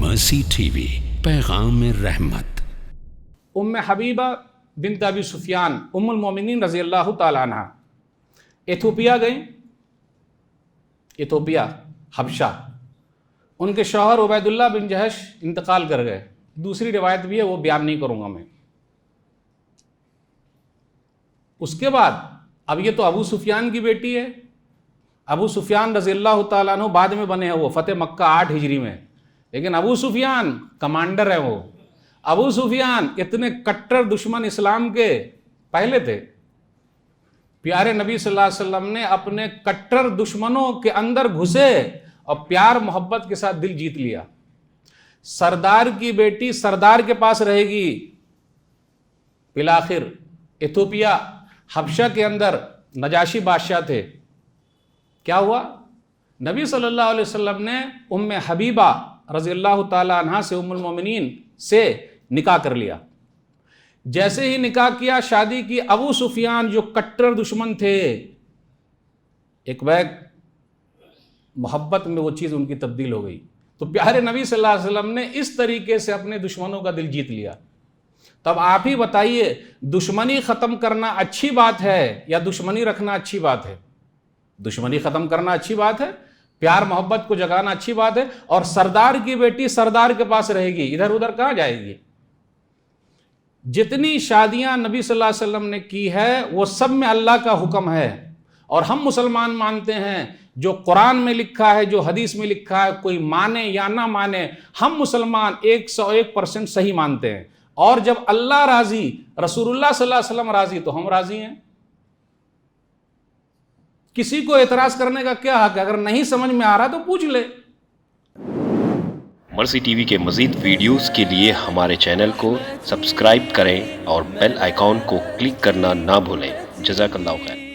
مرسی T V, پیغام رحمت۔ حبیبہ بنت ابی سفیان ام المومنین رضی اللہ تعالیٰ عنہ ایتھوپیا گئیں، ایتھوپیا حبشہ۔ ان کے شوہر عبید اللہ بن جہش انتقال کر گئے۔ دوسری روایت بھی ہے، وہ بیان نہیں کروں گا میں۔ اس کے بعد اب یہ تو ابو سفیان کی بیٹی ہے۔ ابو سفیان رضی اللہ تعالیٰ عنہ بعد میں بنے ہیں، وہ فتح مکہ 8 ہجری میں، لیکن ابو سفیان کمانڈر ہے۔ وہ ابو سفیان اتنے کٹر دشمن اسلام کے پہلے تھے، پیارے نبی صلی اللہ علیہ وسلم نے اپنے کٹر دشمنوں کے اندر گھسے اور پیار محبت کے ساتھ دل جیت لیا۔ سردار کی بیٹی سردار کے پاس رہے گی۔ بالآخر ایتھوپیا حبشہ کے اندر نجاشی بادشاہ تھے۔ کیا ہوا؟ نبی صلی اللہ علیہ وسلم نے ام حبیبہ رضی اللہ تعالی عنہ سے، ام المومنین سے نکاح کر لیا۔ جیسے ہی نکاح کیا، شادی کی، ابو سفیان جو کٹر دشمن تھے، ایک بیگ محبت میں وہ چیز ان کی تبدیل ہو گئی۔ تو پیارے نبی صلی اللہ علیہ وسلم نے اس طریقے سے اپنے دشمنوں کا دل جیت لیا۔ تب آپ ہی بتائیے، دشمنی ختم کرنا اچھی بات ہے یا دشمنی رکھنا اچھی بات ہے؟ دشمنی ختم کرنا اچھی بات ہے، پیار محبت کو جگانا اچھی بات ہے۔ اور سردار کی بیٹی سردار کے پاس رہے گی، ادھر ادھر کہاں جائے گی؟ جتنی شادیاں نبی صلی اللہ علیہ وسلم نے کی ہے، وہ سب میں اللہ کا حکم ہے۔ اور ہم مسلمان مانتے ہیں جو قرآن میں لکھا ہے، جو حدیث میں لکھا ہے، کوئی مانے یا نہ مانے، ہم مسلمان 101% صحیح مانتے ہیں۔ اور جب اللہ راضی، رسول اللہ صلی اللہ علیہ وسلم راضی، تو ہم راضی ہیں۔ کسی کو اعتراض کرنے کا کیا حق ہے؟ اگر نہیں سمجھ میں آ رہا تو پوچھ لے۔ مرسی ٹی وی کے مزید ویڈیوز کے لیے ہمارے چینل کو سبسکرائب کریں اور بیل آئیکن کو کلک کرنا نہ بھولیں۔ جزاک اللہ خیر۔